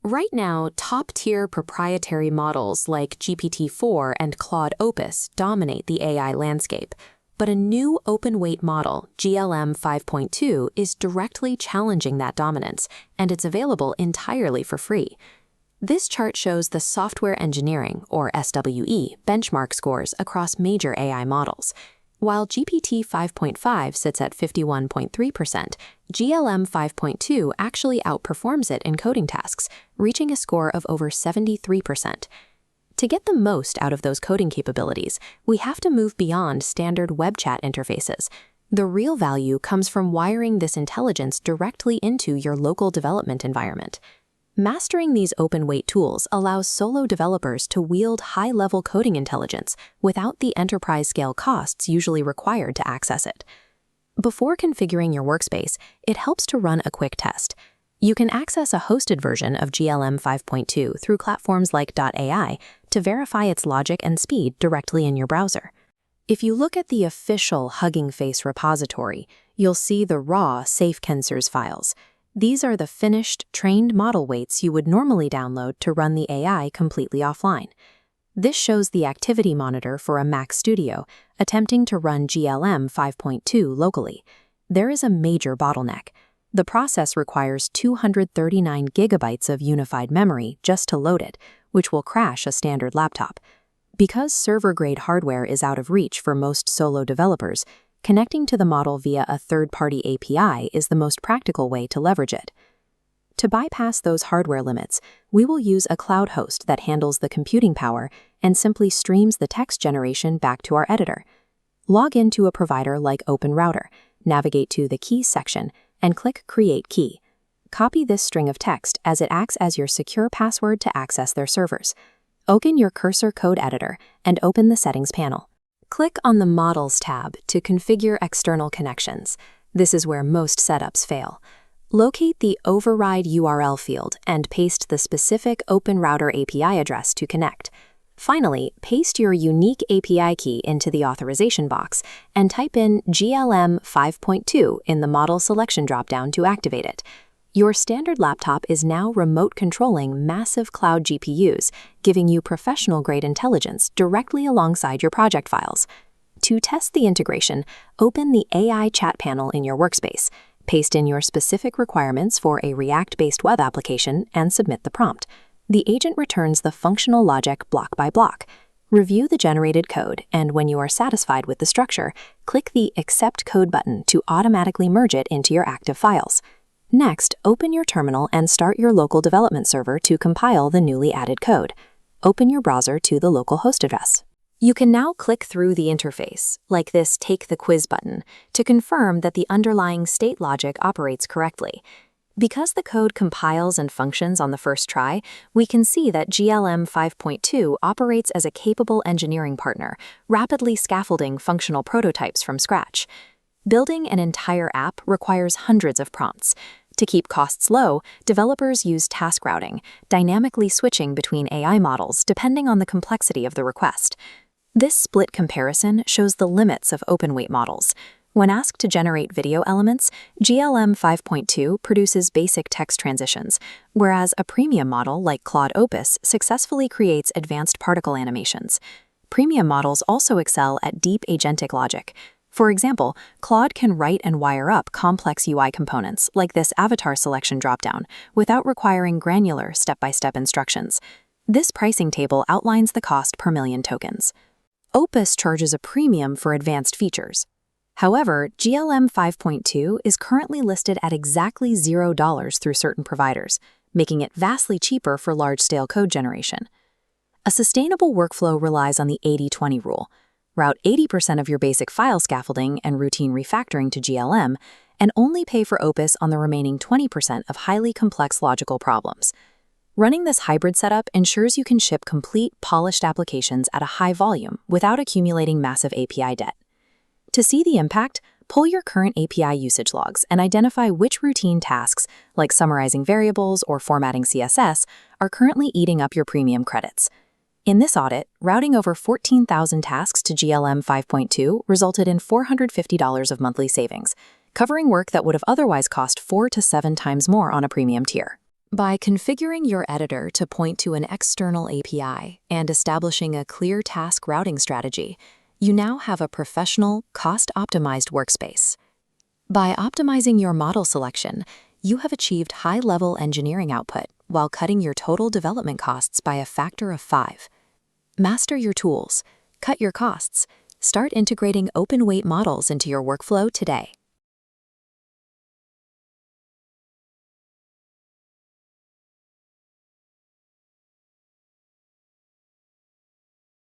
Right now, top-tier proprietary models like GPT-4 and Claude Opus dominate the AI landscape. But a new open-weight model, GLM 5.2, is directly challenging that dominance, and it's available entirely for free. This chart shows the software engineering, or SWE, benchmark scores across major AI models. While GPT 5.5 sits at 51.3%, GLM 5.2 actually outperforms it in coding tasks, reaching a score of over 73%. To get the most out of those coding capabilities, we have to move beyond standard web chat interfaces. The real value comes from wiring this intelligence directly into your local development environment. Mastering these open-weight tools allows solo developers to wield high-level coding intelligence without the enterprise-scale costs usually required to access it. Before configuring your workspace, it helps to run a quick test. You can access a hosted version of GLM 5.2 through platforms like Z.AI to verify its logic and speed directly in your browser. If you look at the official Hugging Face repository, you'll see the raw SafeKensors files. These are the finished, trained model weights you would normally download to run the AI completely offline. This shows the activity monitor for a Mac Studio attempting to run GLM 5.2 locally. There is a major bottleneck. The process requires 239 gigabytes of unified memory just to load it, which will crash a standard laptop. Because server-grade hardware is out of reach for most solo developers, connecting to the model via a third-party API is the most practical way to leverage it. To bypass those hardware limits, we will use a cloud host that handles the computing power and simply streams the text generation back to our editor. Log into a provider like OpenRouter, navigate to the Keys section, and click Create Key. Copy this string of text as it acts as your secure password to access their servers. Open your Cursor code editor and open the Settings panel. Click on the Models tab to configure external connections. This is where most setups fail. Locate the Override URL field and paste the specific OpenRouter API address to connect. Finally, paste your unique API key into the authorization box and type in GLM 5.2 in the model selection dropdown to activate it. Your standard laptop is now remote controlling massive cloud GPUs, giving you professional-grade intelligence directly alongside your project files. To test the integration, open the AI chat panel in your workspace, paste in your specific requirements for a React-based web application, and submit the prompt. The agent returns the functional logic block by block. Review the generated code, and when you are satisfied with the structure, click the Accept Code button to automatically merge it into your active files. Next, open your terminal and start your local development server to compile the newly added code. Open your browser to the local host address. You can now click through the interface, like this Take the Quiz button, to confirm that the underlying state logic operates correctly. Because the code compiles and functions on the first try, we can see that GLM 5.2 operates as a capable engineering partner, rapidly scaffolding functional prototypes from scratch. Building an entire app requires hundreds of prompts. To keep costs low, developers use task routing, dynamically switching between AI models depending on the complexity of the request. This split comparison shows the limits of open-weight models. When asked to generate video elements, GLM 5.2 produces basic text transitions, whereas a premium model like Claude Opus successfully creates advanced particle animations. Premium models also excel at deep agentic logic. For example, Claude can write and wire up complex UI components like this avatar selection dropdown without requiring granular step-by-step instructions. This pricing table outlines the cost per million tokens. Opus charges a premium for advanced features. However, GLM 5.2 is currently listed at exactly $0 through certain providers, making it vastly cheaper for large-scale code generation. A sustainable workflow relies on the 80-20 rule. Route 80% of your basic file scaffolding and routine refactoring to GLM, and only pay for Opus on the remaining 20% of highly complex logical problems. Running this hybrid setup ensures you can ship complete, polished applications at a high volume without accumulating massive API debt. To see the impact, pull your current API usage logs and identify which routine tasks, like summarizing variables or formatting CSS, are currently eating up your premium credits. In this audit, routing over 14,000 tasks to GLM 5.2 resulted in $450 of monthly savings, covering work that would have otherwise cost 4 to 7 times more on a premium tier. By configuring your editor to point to an external API and establishing a clear task routing strategy, you now have a professional, cost-optimized workspace. By optimizing your model selection, you have achieved high-level engineering output while cutting your total development costs by a factor of 5. Master your tools, cut your costs, start integrating open-weight models into your workflow today.